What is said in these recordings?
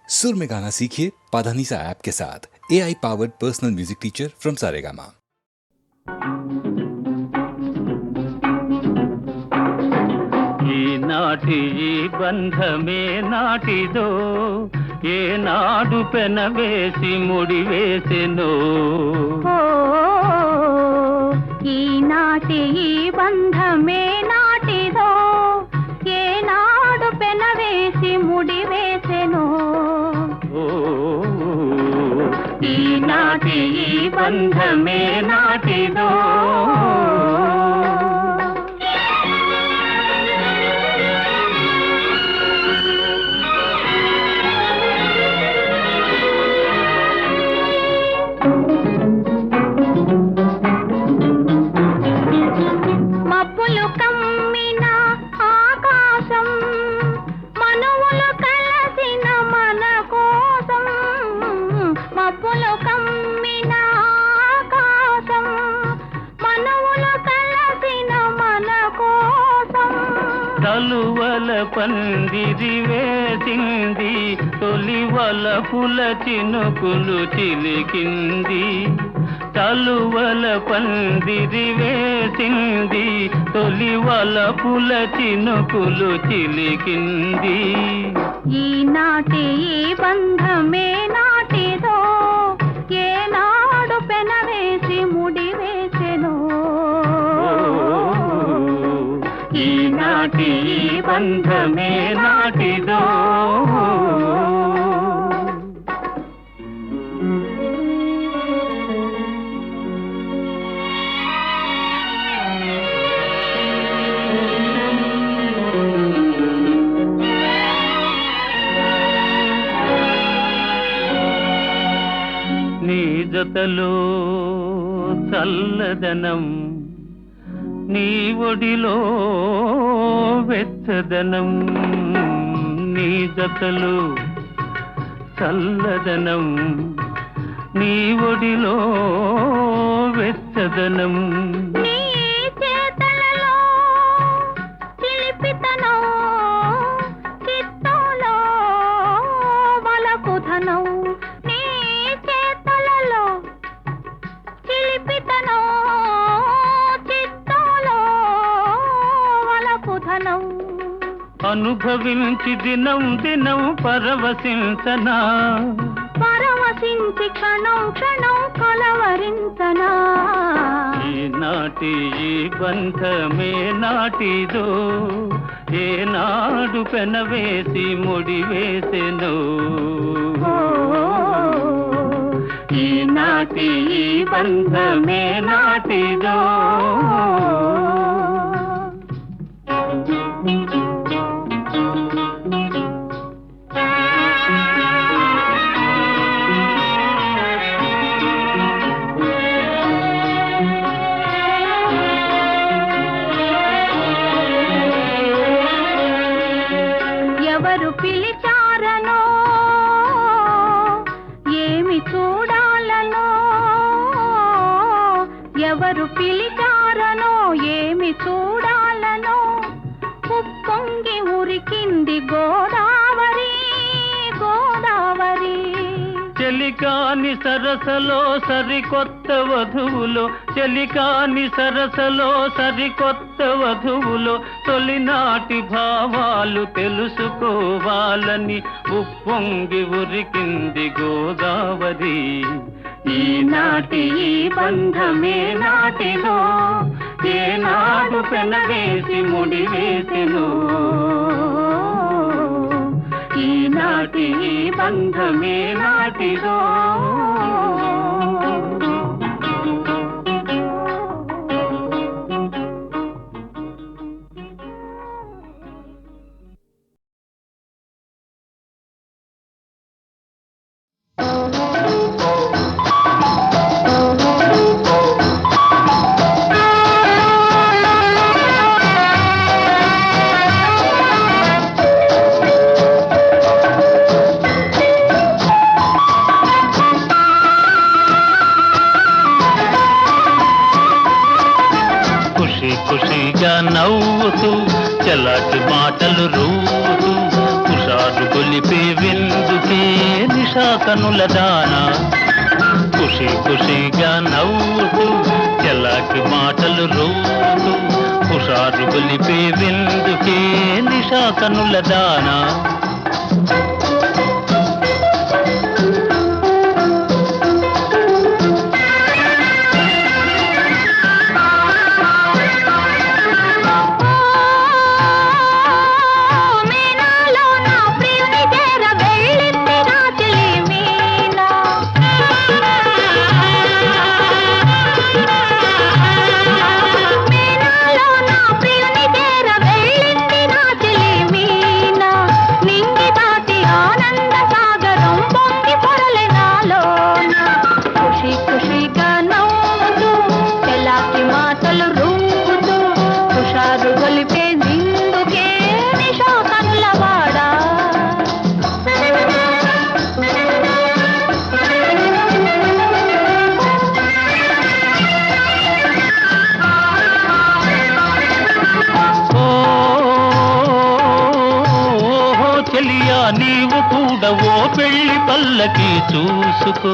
सुर में गाना सीखिए पाधानीसा ऐप के साथ। AI powered personal music teacher from Saregama. ఈనాటి ఈ బంధమే నాటిదో ఏనాడు పెనవేసి ముడివేసెనో ఈనాటి ఈ బంధమే నాటిదో ఏనాడు పెనవేసి ముడివేసెనో ఈనాటి ఈ బంధమే నాటిదో మబ్బులు కమ్మిన ఆకాశం మనువులు కలసిన మన కోసం మబ్బులు కమ్మిన ఆకాశం మనువులు కలసిన మన కోసం తలువల పందిరి వేసింది తొలివల పుల చినుకులు చిలికింది తలువల పందిరి వేసింది తొలివల పుల చినుకులు చిలికింది ఈనాటి ఈ బంధమే నాటిదో ఏనాడు పెనవేసి ముడివేసెనో ఈనాటి ఈ బంధమే నాటిదో నీ జతలో చల్లదనం నీ ఒడిలో వెచ్చదనం నీ జతలో చల్లదనం నీ ఒడిలో వెచ్చదనం నీ చేతలలో చిలిపితనం చిత్తోలో వలపుధనం నీ చేతలలో చిలిపితనం చిత్తోలో వలపుధనం అనుభవించి దినం దినం పరవశించనా పరవశించి క్షణం క్షణం కలవరించనా ఈనాటి ఈ బంధమే నాటిదో ఏనాడు పెనవేసి ముడివేసెనో ఈనాటి ఈ బంధమే నాటిదో ఎవరు పిలిచారనో ఏమి చూడాలనో ఎవరు పిలిచారనో ఏమి చూడాలనో ఉప్పొంగి ఉరికింది గోదావరి గోదావరి చెలికాని సరసలో సరికొత్త వధువులో చెలికాని సరసలో సరికొత్త వధువులో తొలినాటి భావాలు తెలుసుకోవాలని ఉప్పొంగి ఉరికింది గోదావరి ఈనాటి ఈ బంధమే నాటిదో ఏనాడు పెనవేసి ముడివేసెనో ఈనాటి ఈ బంధమే నాటిదో ఖుషిగా నవ్వుతూ చలాటి మాటలు రూతూ కుషారు గొలిపే విందుకే నిషా కనుల దానా ఖుషి ఖుషిగా నవ్వుతూ చెలాకి మాటలు రోతూ హుషారు గొలిపే విందుకే నిషా కనుల దానా నీవు కూడా ఓ పెళ్లి పల్లకి చూసుకో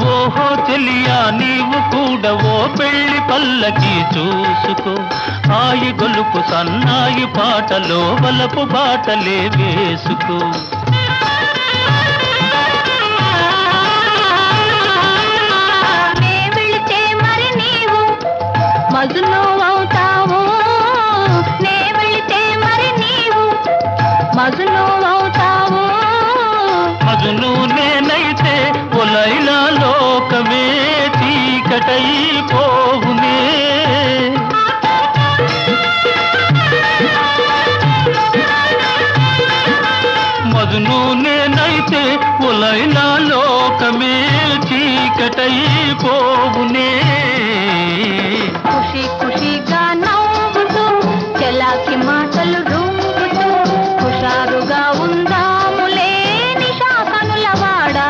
ఓహో చెలియా నీవు కూడా ఓ పెళ్లి పల్లకి చూసుకో ఆయి గొలుపు సన్నాయి పాటలో వలపు బాటలే వేసుకో మజును అవుతావు నే వెళితే మరి నీవు మజును అవుతావు మజును నేనైతే ఒలైలా లోకమే చీకటైపోవునే మజును నేనైతే ఒలైలా లోకమే చీకటైపోవునే ఖుషి ఖుషిగా నవ్వుతూ చెలాకి మాటలు రూపుతూ హుషారుగా ఉందాములే నిషా కనులవాడా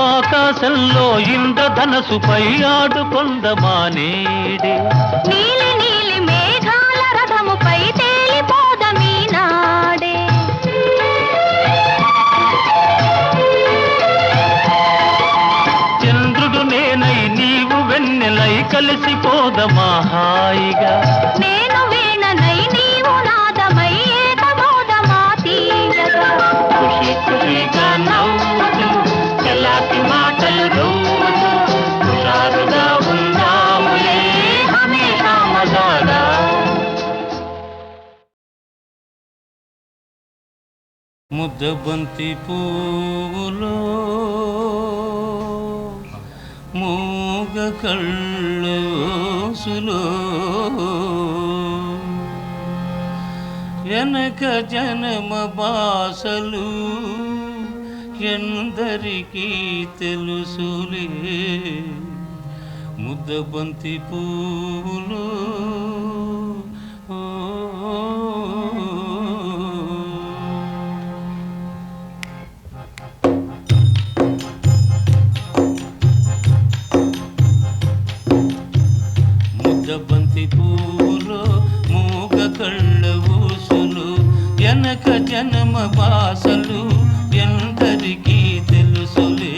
ఆకాశంలో ఇంద్రధనసుపై ఆడుకొందమానేడే నీలి నీలి మేఘాల రథముపై తేలిపోదమీ నాడే చంద్రుడు నేనై నీవు వెన్నెలై కలిసిపోదమా హాయిగా నేను వీణనై నీవు నాదమై ఏకమోదమా తీయగా ఖుషి ఖుషిగా నవ్వుతూ చెలాకి మాటలు రోతూ హుషారుగా ఉందాములే హమేషా మజాగా ముద్దబంతి పువ్వులో మూగ కళ్ళోసులో వెనక జనమ బాసలు ఎందరికీ తెలుసులే ముద్దబంతి పువ్వులో ముద్దబంతి పువ్వులో మూగ కళ్ళ ఊసులు వెనక జనమ బాసలు ఎందరికీ తెలుసులే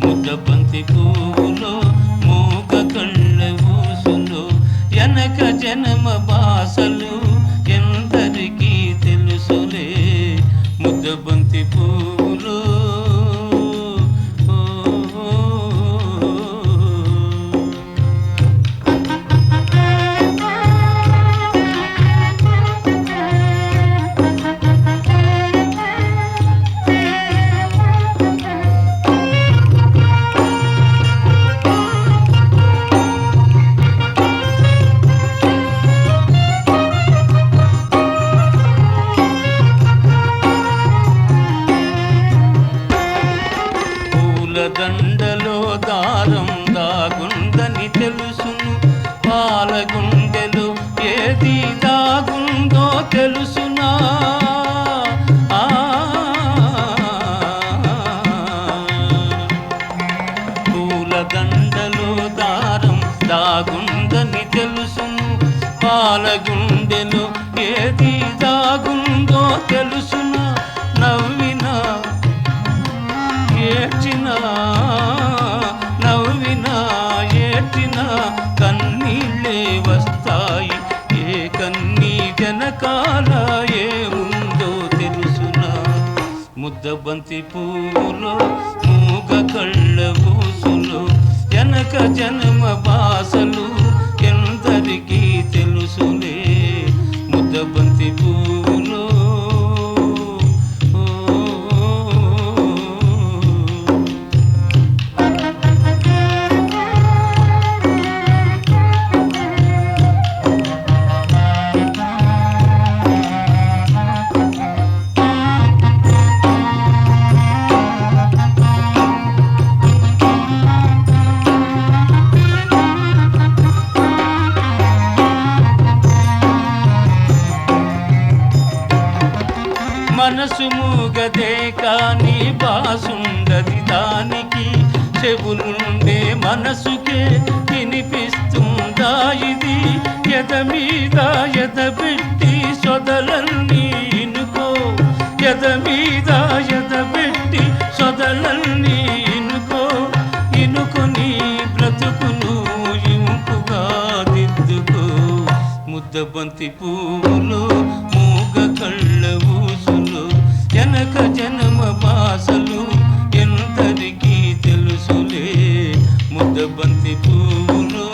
ముద్దబంతి పువ్వులో మూగ కళ్ళ ఊసులు వెనక జనమ బాసలు ఎందరికీ తెలుసులే ముద్దబంతి పువ్వులో తెలుసునా నవ్వినా ఏడ్చినా నవ్వినా ఏడ్చినా కన్నీళ్ళే వస్తాయి ఏ కన్నీ జనకాల ఏముందో తెలుసునా ముద్దబంతి పూలో మూగ కళ్ళ ఊసులో జనక జన్మ బాసలు ఎందరికీ తెలుసులే ముద్దబంతి పూలో మనసు మూగదే కాని బాసుండది దానికి చెవులుండే మనసుకే వినిపిస్తుందా ఇది ఎద మీద ఎదబెట్టి సొదలన్నీ ఇనుకో ఎద మీద ఎదబెట్టి సొదలన్నీ ఇనుకో ఇనుకొని బ్రతుకును ఇంపుగా దిద్దుకో ముద్దబంతి పూలు మూగ కళ్ళ ఊసులు జనక జన్మ బాసలు ఎందరికీ తెలుసులే ముద్దబంతి పూలు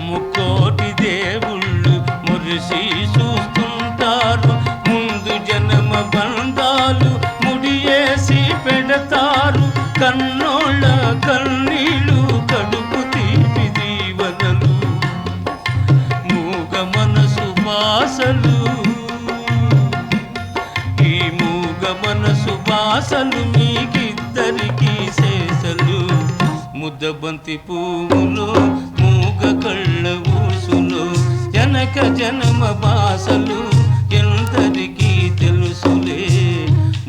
ముక్కోటి దేవుళ్ళు మురిసి చూస్తుంటారు ముందు జన్మ బంధాలు ముడియేసి పెడతారు కన్నోళ్ళ కన్నీళ్ళు కడుపు తీపి దీవనలు మూగ మనసు బాసలు ఈ మూగ మనసు బాసలు మీకిద్దరికీ శేషలు ముద్దబంతి పువ్వులు మూగ కళ్ళ ఊసులు జనక జన్మ బాసలు ఎందరికీ తెలుసులే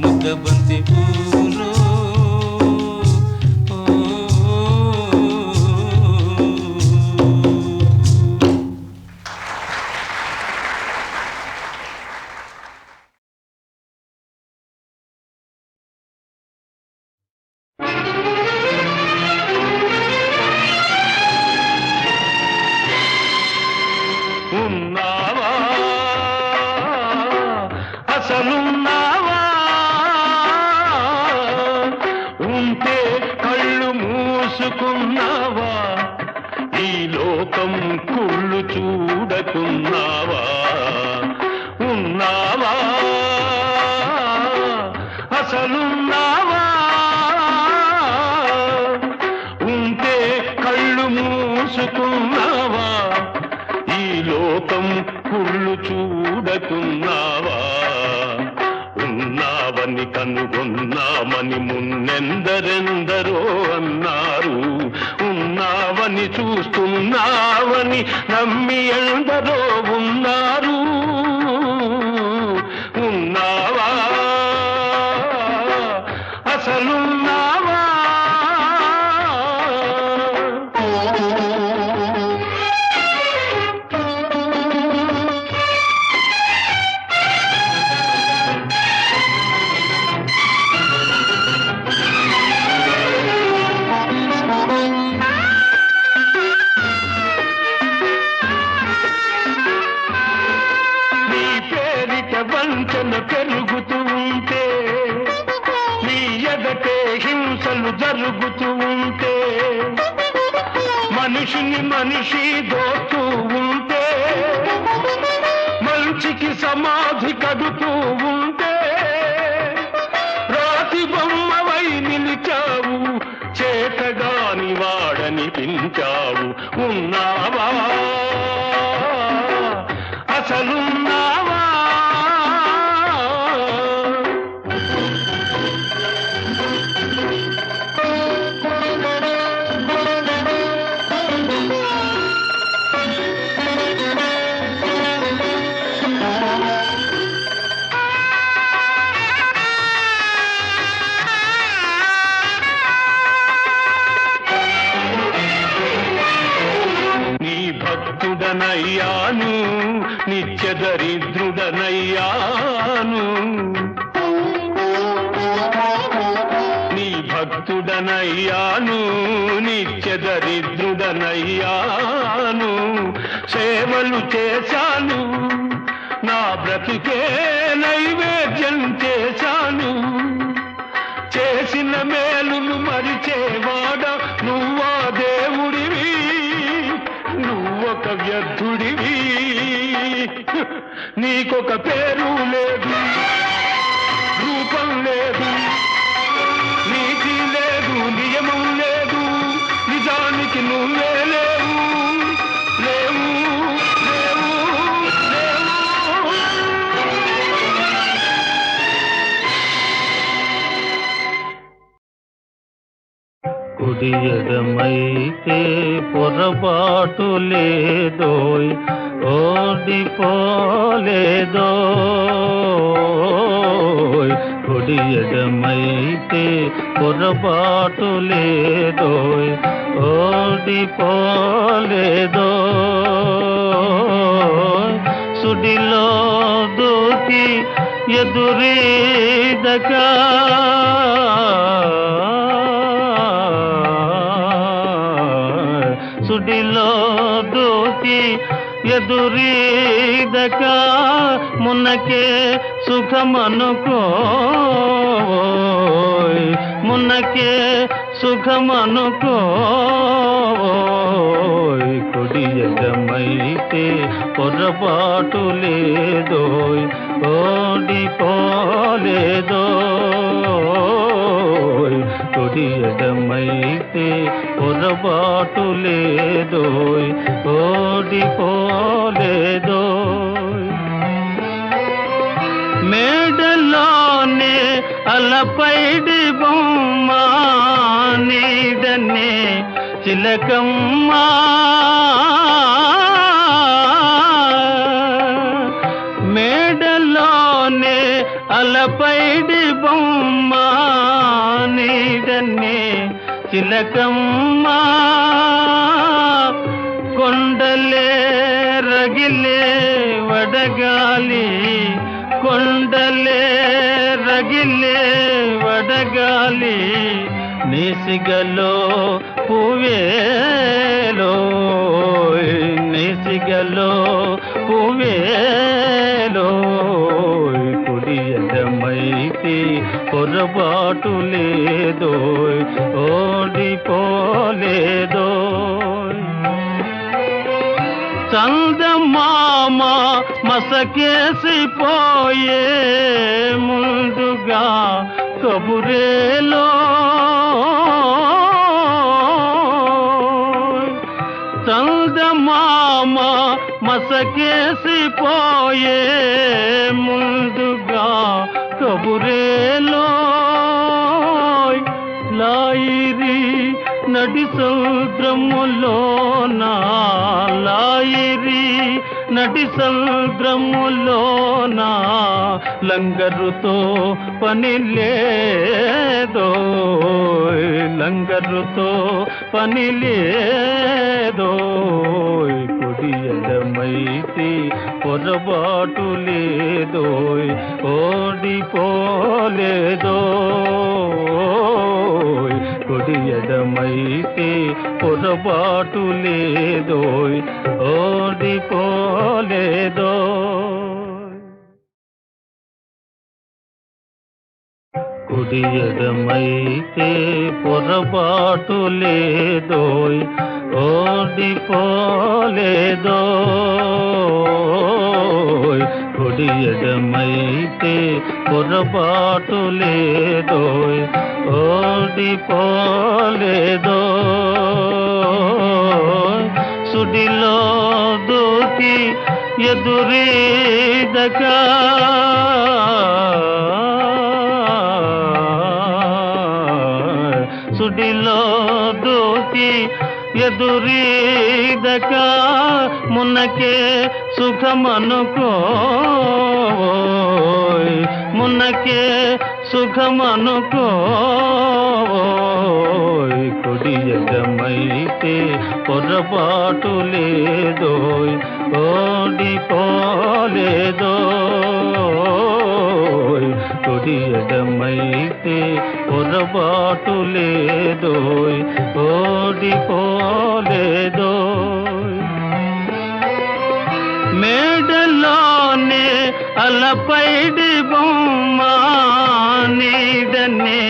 ముద్దబంతి పువ్వులు ఉన్నావా అసలున్నావా ఉంటే కళ్ళు మూసుకున్నావా ఈ లోకం కుళ్ళు చూడకున్నావా ఉన్నావా అసలున్నావా ఉంటే కళ్ళు మూసుకున్నావా ఈ లోకం కుళ్ళు చూడకున్నావా ఉన్నావని కనుగొన్నామని మున్నెందరెందరో అన్నారు ఉన్నావని చూస్తున్నావని నమ్మి ఎందరో ఉన్నారు ఉన్నావా అసలున్నావా వంచన పెరుగుతూ ఉంటే నీ ఎదటే హింసలు జరుగుతూ ఉంటే మనిషిని మనిషి దోస్తూ ఉంటే మంచికి సమాధి కడుతూ ఉంటే రాతి బొమ్మవై నిలిచావు చేతగాని వాడనిపించావు ఉన్నావా అసలున్నావా దరిద్రుడనయ్యాను నీ భక్తుడనయ్యాను నిత్య దరిద్రుడనయ్యాను సేవలు చేశాను నా బ్రతుకే నైవేద్యం చేశాను చేసిన మేలును మరిచేవాడ నువ్వా దేవుడివి నువ్వొక వ్యర్థుడివి నీకొక పేరు లేదు రూపం లేదు నీతి లేదు నియమం లేదు నిజానికి నువ్వే లేవు లేవు లేవు లేవు కుడి ఎడమైతే పొరపాటు లేదోయ్ ఓడిపోలేదోయ్ కుడి ఎడమైతే పొరపాటు లేదోయ్ ఓడిపోలేదోయ్ సుడిలో దూకి ఎదురీదగా సుడిలో దూకి ఎదురీదక మున్నకే సుఖమనుకోయ్ మున్నకే సుఖమనుకోయ్ కుడి ఎడమైతే పొరపాటు లేదోయ్ ఓడిపోలేదోయ్ కుడి ఎడమైతే పొరపాటు లేదోయ్ ఓడిపోలేదోయ్ మేడలోనే అలపైడి బొమ్మ నీడనే చిలకమ్మ మేడలోనే అలపైడి బొమ్మ నీడనే చిలకమ్మ కొండలే రగిలే వడగాలి కొండలే రగిలే వడగాలి నేసిగలో పువేలో నేసిగలో పువేలో కుడి ఎడమైతే పొరపాటు లేదోయ్ ఓడిపోలేదోయ్ చందమామ మసకేసిపోయే ముందుగా కబురేలో చందమామ మసకేసిపోయే ముందుగా కబురేలో లాయిరి నడి సముద్రములోన లాయిరి నడి సముద్రములోన లంగరుతో పని లేదోయ్ లంగరుతో పని లేదోయ్ కుడి ఎడమైతే పొరపాటు లేదోయ్ ఓడిపోలేదోయ్ కుడి ఎడమైతే పొరపాటు లేదోయ్ ఓడిపోలేదోయ్ కుడి ఎడమైతే పొరపాటు లేదోయ్ ఓడిపోలేదోయ్ కుడి ఎడమైతే పొరపాటు లేదోయ్ ఓడిపోలేదోయ్ సుడిలో దూకి ఎదురీదగా సుడిలో దూకి ఎదురీదక మున్నకే సుఖమనుకోయ్ మున్నకే సుఖమనుకోయ్ కుడి ఎడమైతే పొరపాటు లేదోయ్ ఓడిపోలేదో కుడి ఎడమైతే పొరపాటు లేదో ఓడిపోలేదో మేడలోనే అలపైడి బొమ్మ నీడనే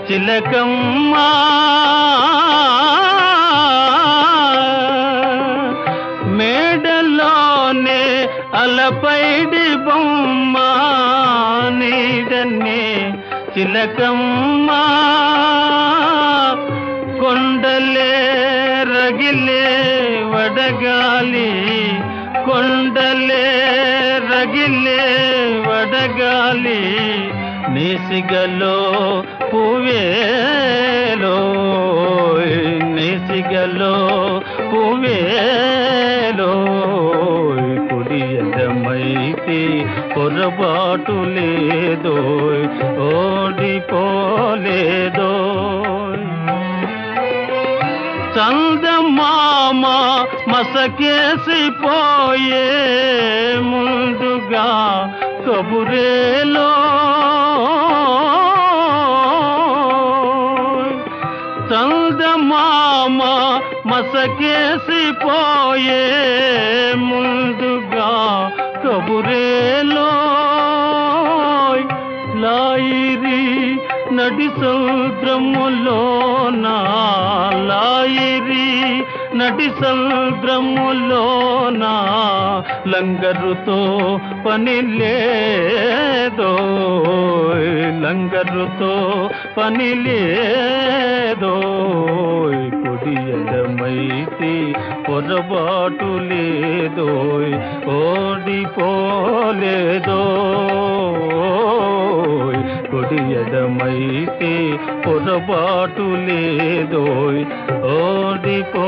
చిలకమ్మ మేడలోనే అలపైడి బొమ్మ నీడనే చిలకమ్మ కొండలే రగిలే వడగాలి కొండలే రగిలే వడగాలి నేసిగలో పువ్వేలో నేసిగలో పువ్వేలో కుడి ఎడమైతే పొరపాటు లేదో ఓడిపోలేదో చందమామ మసకేసిపోయే ముందుగా కబురేలో చందమామ మసకేసిపోయే ముందుగా కబురేలో లాయిరి నడి సముద్రములోన లాయిరి నడి సముద్రములోన లంగరుతో పని లేదో లంగరుతో పని లేదో కుడి ఎడమైతే పొరపాటు లేదో ఓడిపోలేదో కుడి ఎడమైతే పొరపాటు లేదో ఓడిపో